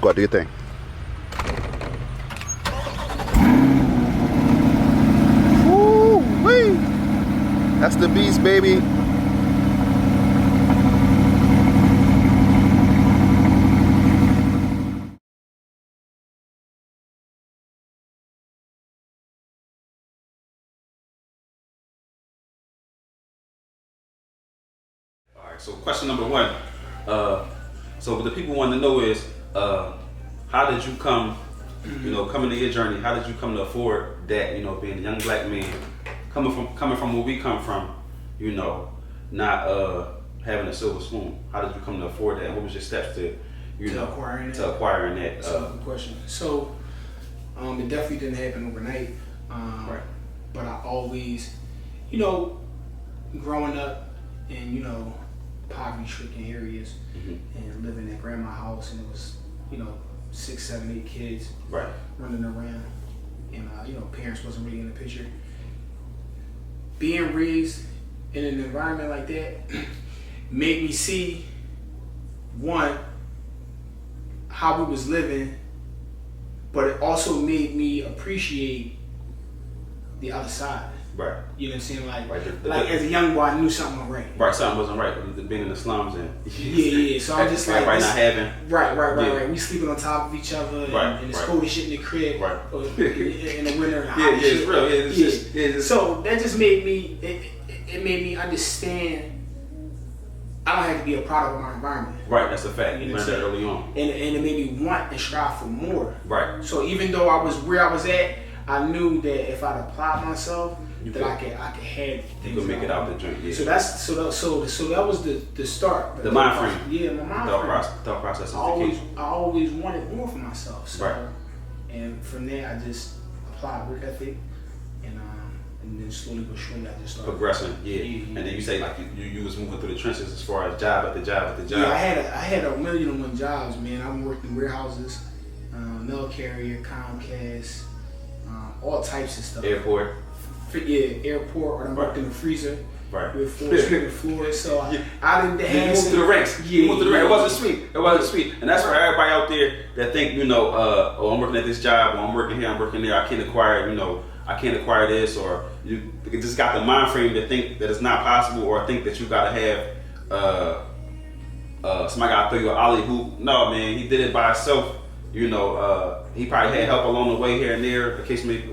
Go ahead, do your thing. Woo-wee. That's the beast, baby. So question number one, so what the people want to know is, how did you come, coming to your journey, how did you come to afford that, being a young black man, coming from where we come from, not having a silver spoon. How did you come to afford that? What was your steps to acquiring that? That's a good question. So, it definitely didn't happen overnight. Right. But I always, growing up in, poverty-stricken areas, and living at grandma's house, and it was, 6, 7, 8 kids running around, and parents wasn't really in the picture. Being raised in an environment like that made me see, one, how we was living, but it also made me appreciate the other side. Right. You know what I'm saying? Like as a young boy, I knew something wasn't right. Right, something wasn't right. Being in the slums and yeah. So I'm just like, everybody not having. Right. We sleeping on top of each other, and it's cold as shit in the crib, or in the winter. And it's real. So that just made me. It made me understand. I don't have to be a product of my environment. Right, that's a fact. You learned that early on. And it made me want and strive for more. Right. So even though I was where I was at, I knew that if I'd applied myself, I could have things. You could make it out the joint. Yeah. So that was the start. The mind frame. Yeah, my mind frame. Thought process is I the key. always wanted more for myself. So, right. And from there, I just applied work ethic, and then slowly but surely, I just started progressing. Yeah. And then you say like you was moving through the trenches as far as job after job after job. Yeah, I had 1,000,001 jobs, man. I worked in warehouses, mail carrier, Comcast, all types of stuff. Airport. Yeah, airport, or I worked in the freezer. Right. With 4 stripping floors, so I didn't have. You moved through the ranks. Yeah, you moved through the ranks. It wasn't sweet, and that's for everybody out there that think, I'm working at this job, or I'm working here, I'm working there. I can't acquire, I can't acquire this, or you just got the mind frame to think that it's not possible, or think that you gotta have somebody gotta throw you an ollie hoop. No, man, he did it by himself. He probably had help along the way here and there,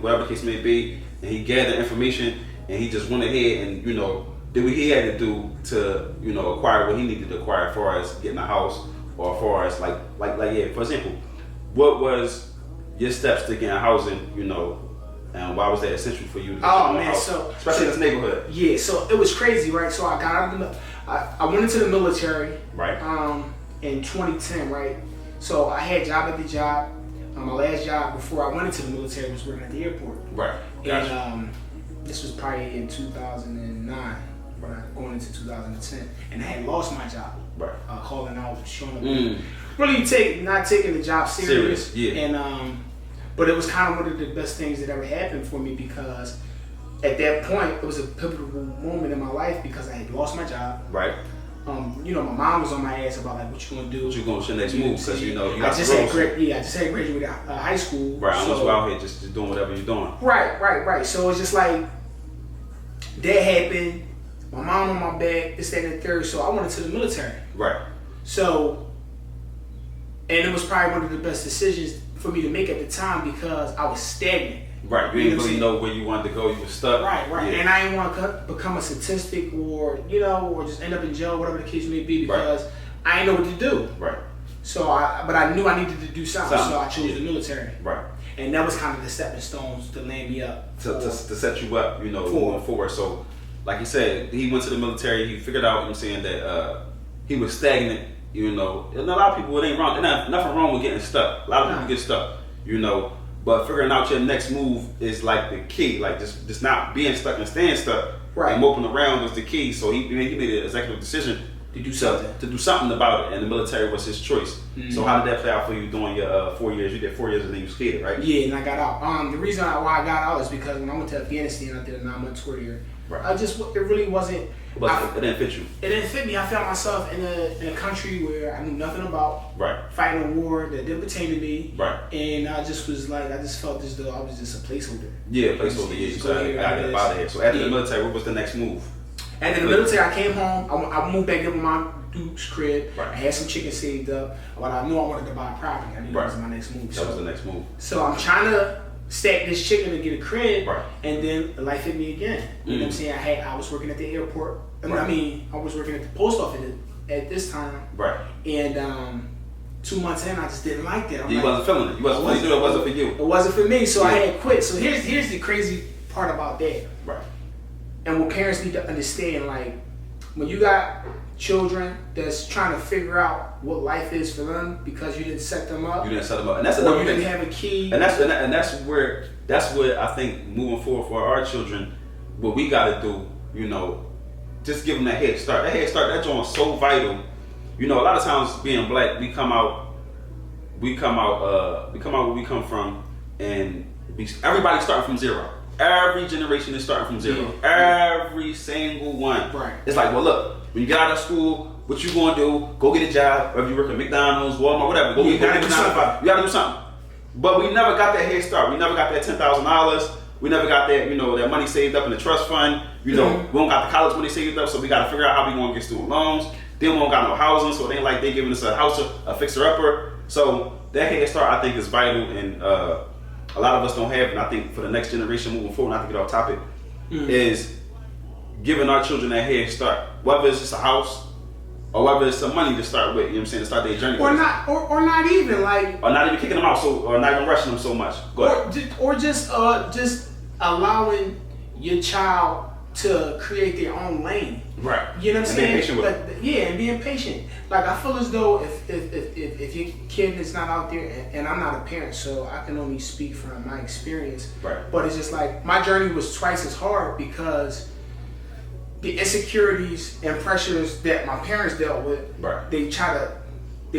whatever the case may be, and he gathered information, and he just went ahead and did what he had to do to acquire what he needed to acquire, as far as getting a house, or as far as for example, what was your steps to getting housing, and why was that essential for you to get a house? Especially in this neighborhood. Yeah, so it was crazy, right? So I got out of I went into the military, right, in 2010, right? So I had job at the job. My last job before I went into the military was working at the airport. Right. Gotcha. And this was probably in 2009, going into 2010, and I had lost my job. Right. Calling out, showing up, really not taking the job serious. Yeah. And but it was kind of one of the best things that ever happened for me, because at that point it was a pivotal moment in my life, because I had lost my job. Right. My mom was on my ass about what you gonna do. What you gonna next move? Because you got I just had graduated high school. Right. I want you out here just doing whatever you're doing. Right. So it's just like that happened. My mom on my back, this, that, and the third. So I went into the military. Right. So, and it was probably one of the best decisions for me to make at the time, because I was stagnant. Right, you didn't really know where you wanted to go. You were stuck. Right. Yeah. And I didn't want to become a statistic, or or just end up in jail, whatever the case may be, because I didn't know what to do. Right. So but I knew I needed to do something. So I chose the military. Right. And that was kind of the stepping stones to land me up. To set you up, moving forward. So, like you said, he went to the military. He figured out, that he was stagnant. And a lot of people, it ain't wrong. There's nothing wrong with getting stuck. A lot of people get stuck. But figuring out your next move is like the key. Like just not being stuck and staying stuck. Right. And moping around was the key. So he made an executive decision to do something. To do something about it, and the military was his choice. Mm-hmm. So how did that play out for you during your 4 years? You did 4 years and then you skated, right? Yeah, and I got out. The reason why I got out is because when I went to Afghanistan, I did a 9-month tour here. Right. It really wasn't. But it didn't fit you. It didn't fit me. I found myself in a country where I knew nothing about. Right. Fighting a war that didn't pertain to me. Right. And I just felt as though I was just a placeholder. Yeah, placeholder. Yeah. So I got to get out of here. So after the military, what was the next move? After the military, I came home. I moved back in with my dude's crib. Right. I had some chicken saved up. But I knew I wanted to buy a property. I knew that was my next move. That was the next move. So I'm trying to stack this chicken to get a crib. Right. And then life hit me again. You know what I'm saying? I was working at the airport. I was working at the post office at this time. Right. And 2 months in, I just didn't like that. You wasn't feeling it. You knew it wasn't for you. It wasn't for me, so I had quit. So here's the crazy part about that. Right. And what parents need to understand, like, when you got children that's trying to figure out what life is for them because you didn't set them up. You didn't set them up, and that's or another you thing. didn't have a key. And that's what I think moving forward for our children, what we got to do, you know, just give them that head start. That head start, that joint's so vital. You know, a lot of times being black, we come out where we come from, and everybody's starting from zero. Every generation is starting from zero. Yeah. Every single one. Right. It's like, well, look, when you get out of school, what you gonna do? Go get a job, whether you work at McDonald's, Walmart, whatever. Go get a job. You gotta do something. But we never got that head start. We never got that $10,000. We never got that, you know, that money saved up in the trust fund. You know, we don't got the college money saved up, so we got to figure out how we gonna get student loans. Then we don't got no housing, so it ain't like they giving us a house, a fixer-upper. So that head start, I think, is vital, and a lot of us don't have. And I think for the next generation moving forward, not to get off topic, is giving our children that head start. Whether it's just a house, or whether it's some money to start with, you know what I'm saying, to start their journey. Or not even like. Or not even kicking them out, or not even rushing them so much. Go ahead. Or just allowing your child to create their own lane. Right. You know what I'm saying? Being patient with them. Yeah, and being patient. Like, I feel as though if your kid is not out there, and I'm not a parent, so I can only speak from my experience. Right. But it's just like my journey was twice as hard because the insecurities and pressures that my parents dealt with, right. they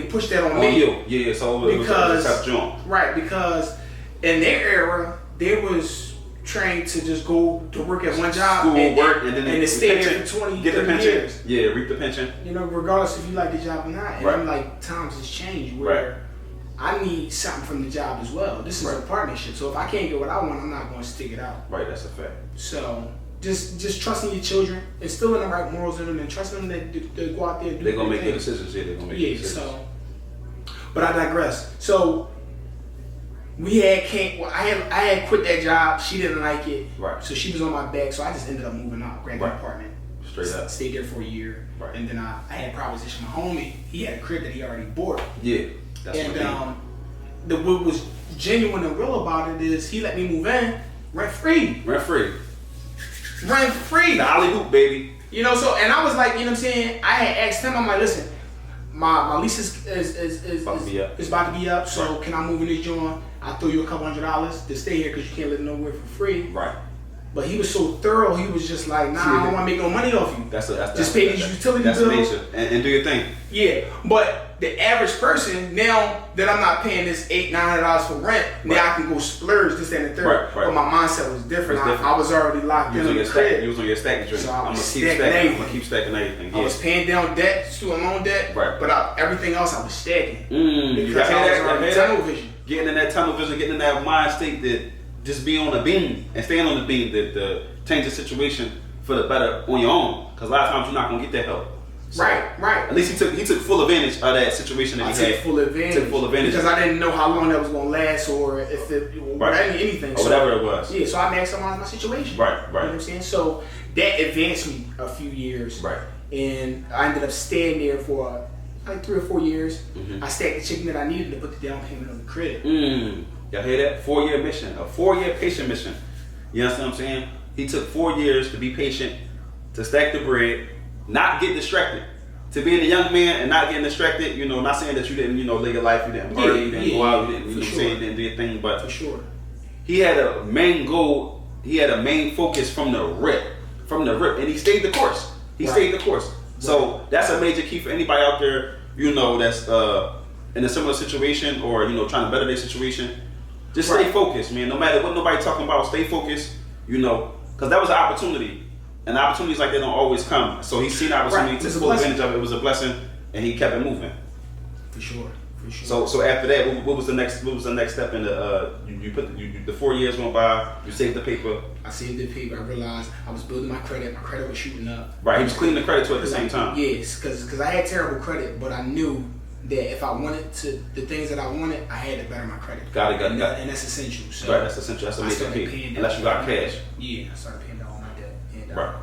push that on me. You. Yeah, so it was a tough joint. Right, because in their era, they was trained to just go to work at one job and then stay there for 20, get the 30 pension. years. Yeah, reap the pension. You know, regardless if you like the job or not. And I'm like, times has changed where I need something from the job as well. This is a partnership. So if I can't get what I want, I'm not going to stick it out. Right, that's a fact. So just trusting your children, instilling the right morals in them, and trusting them that they go out there and do they're going to make good decisions. Yeah, they're going to make good decisions. So, but I digress. So, I had quit that job. She didn't like it. Right. So she was on my back. So I just ended up moving out, grabbed an apartment. Straight up. Stayed there for a year. Right. And then I had proposition my homie. He had a crib that he already bought. Yeah. That's what was genuine and real about it is he let me move in rent free. Rent free. Rent free. The alley hoop, baby. You know, so and I was like, you know what I'm saying? I had asked him, I'm like, listen, my lease is about to be up, so can I move in this joint? I'll throw you a couple $100 to stay here because you can't live nowhere for free. Right. But he was so thorough, he was just like, nah, I don't want to make no money off you. Just pay these utility bills. That's nature. And do your thing. Yeah, but the average person, now that I'm not paying this $800-900 for rent, now I can go splurge this and the third. Right. But my mindset was different. I was already locked in on the crib. You was on your stacking joint. So I'm gonna keep stacking everything. Yeah. I was paying down debt, student loan debt, but everything else I was stacking. Because I was already tunnel vision. Getting in that tunnel vision, getting in that mind state that just be on the beam and staying on the beam, that change the situation for the better on your own. Because a lot of times you're not gonna get that help. So, right. At least he took full advantage of that situation that he had. Took full advantage because I didn't know how long that was gonna last or if it anything or whatever it was. Yeah, so I maximized my situation. Right. You know what I'm saying? So that advanced me a few years. Right. And I ended up staying there for like 3 or 4 years. I stacked the chicken that I needed to put the down payment on the crib. Y'all hear that? 4-year mission, a 4-year patient mission. You understand what I'm saying? He took 4 years to be patient, to stack the bread, not get distracted. To being a young man and not getting distracted, you know, not saying that you didn't, you know, live your life, you didn't party, you didn't go out, you didn't, you know what I'm saying, you didn't do your thing, but for sure. He had a main goal, he had a main focus from the rip, and he stayed the course. Stayed the course. So that's a major key for anybody out there, you know, that's in a similar situation or, you know, trying to better their situation. Just stay focused, man. No matter what nobody talking about, stay focused, you know, because that was an opportunity. And opportunities like that don't always come. So he seen the opportunity to full advantage of it. It was a blessing, and he kept it moving. For sure. So after that, what was the next step in the you put the 4 years went by, you saved the paper. I saved the paper. I realized I was building my credit. My credit was shooting up. Right, he was cleaning the credit too at the same time. Yes, because I had terrible credit, but I knew that if I wanted to the things that I wanted, I had to better my credit. Got it. And that's essential. So right, that's essential. That's a major key. Unless you got cash. Yeah, I started paying down all my debt. And, right.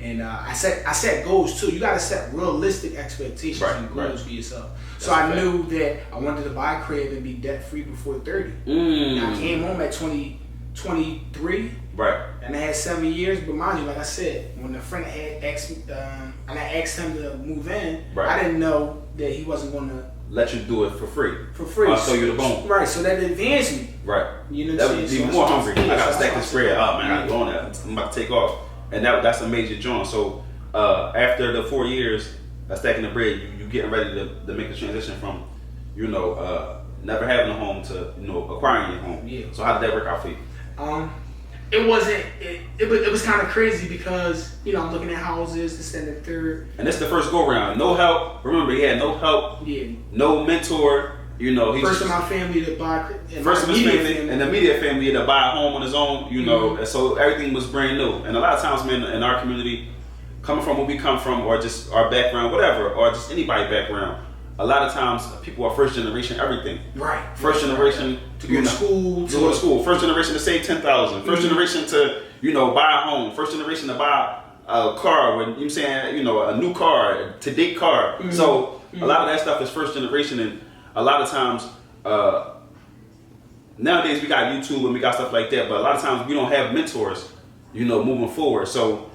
And I set goals too. You got to set realistic expectations and goals for yourself. So I knew that I wanted to buy a crib and be debt free before 30. And I came home at 23. Right. And I had 7 years. But mind you, like I said, when a friend had asked me, and I asked him to move in, I didn't know that he wasn't going to let you do it for free. I'll show you the bone. Right. So that advanced me. Right. You know what I'm saying? That was even more hungry. I got to stack this bread up, man. I got to go on that. I'm about to take off. And that's a major joint. So after the 4 years of stacking the bread, you getting ready to make the transition from, never having a home to, acquiring your home. Yeah. So how did that work out for you? It wasn't. It was kind of crazy because I'm looking at houses, this and the third. And this the first go round. No help. Remember, he had no help. Yeah. No mentor. First in my family to buy. First in his family and the immediate family to buy a home on his own. And so everything was brand new. And a lot of times, man, in our community, coming from where we come from, or just our background, whatever, or just anybody's background, a lot of times people are first generation everything. Right. First generation to go to school. To go to school. First generation to save $10,000. First generation to buy a home. First generation to buy a car. When you saying a new car, to date car. So a lot of that stuff is first generation, and a lot of times nowadays we got YouTube and we got stuff like that. But a lot of times we don't have mentors, moving forward. So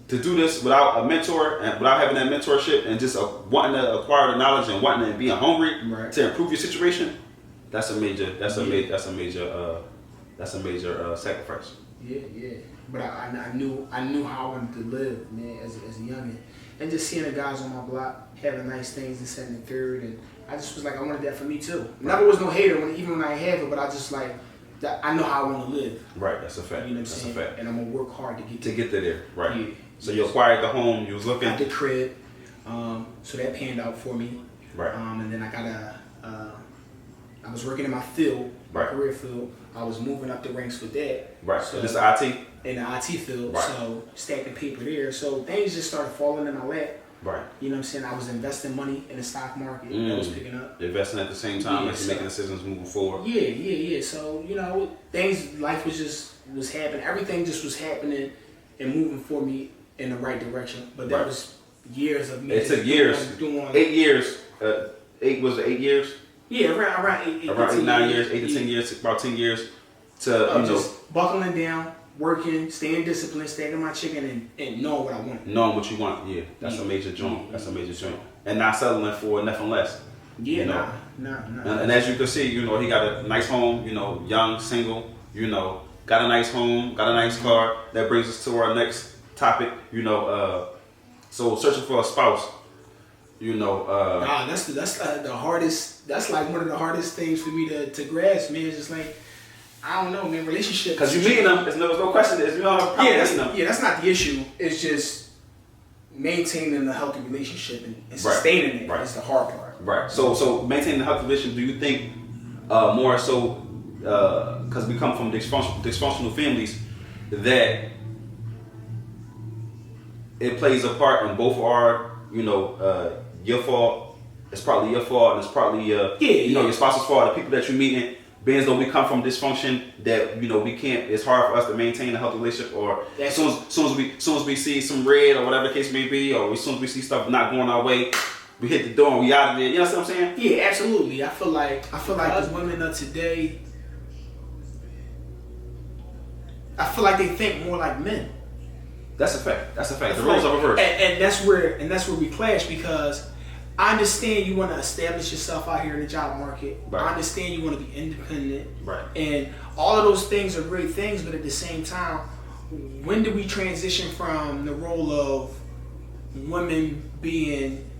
to do this without a mentor and without having that mentorship and just wanting to acquire the knowledge and wanting to being hungry to improve your situation, that's a major sacrifice. Yeah. But I knew how I wanted to live, man, as a youngin, and just seeing the guys on my block having nice things and second and third, and I just was like, I wanted that for me too. Never was no hater even when I have it, but I just like. I know how I want to live. Right, that's a fact. You know what I'm saying? A fact. And I'm gonna work hard to get there. Right. Yeah. So you acquired the home. You was looking at the crib. So that panned out for me. Right. And then I got I was working in my field, my career field. I was moving up the ranks with that. Right. So this IT. In the IT field. Right. So stacking paper there. So things just started falling in my lap. Right. You know what I'm saying? I was investing money in the stock market that was picking up. Investing at the same time as you're making decisions moving forward. Yeah. So, life was happening. Everything just was happening and moving for me in the right direction. But that was years of me. It took years. Doing 8 years. 8 years? Yeah, around 8 Around 8, 9 years, 8 to 10 years, about 10 years to, just buckling down, working, staying disciplined, staying my chicken, and knowing what I want. Knowing what you want, that's a major joint. That's a major joint. And not settling for nothing less. Yeah, nah. And as you can see, he got a nice home, young, single, got a nice home, got a nice car. That brings us to our next topic, so searching for a spouse, that's the hardest, that's like one of the hardest things for me to grasp, man. It's just like, I don't know, man, relationship. Because you meeting them, there's no question. That's not the issue. It's just maintaining a healthy relationship and sustaining it is the hard part. Right. So maintaining a healthy relationship, do you think more so, because we come from dysfunctional families, that it plays a part in both our, your fault, it's probably your fault, and it's probably your spouse's fault, the people that you're meeting. Being though we come from dysfunction, that we can't. It's hard for us to maintain a healthy relationship. Or as soon as we see some red or whatever the case may be, or as soon as we see stuff not going our way, we hit the door and we out of there. You know what I'm saying? Yeah, absolutely. I feel like the women of today, I feel like they think more like men. That's a fact. The roles are reversed. And that's where we clash, because I understand you want to establish yourself out here in the job market. Right. I understand you want to be independent. Right. And all of those things are great things, but at the same time, when do we transition from the role of women being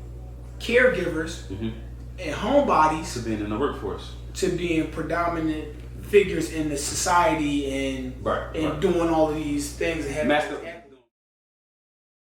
caregivers and homebodies to being in the workforce, to being predominant figures in the society and doing all of these things and having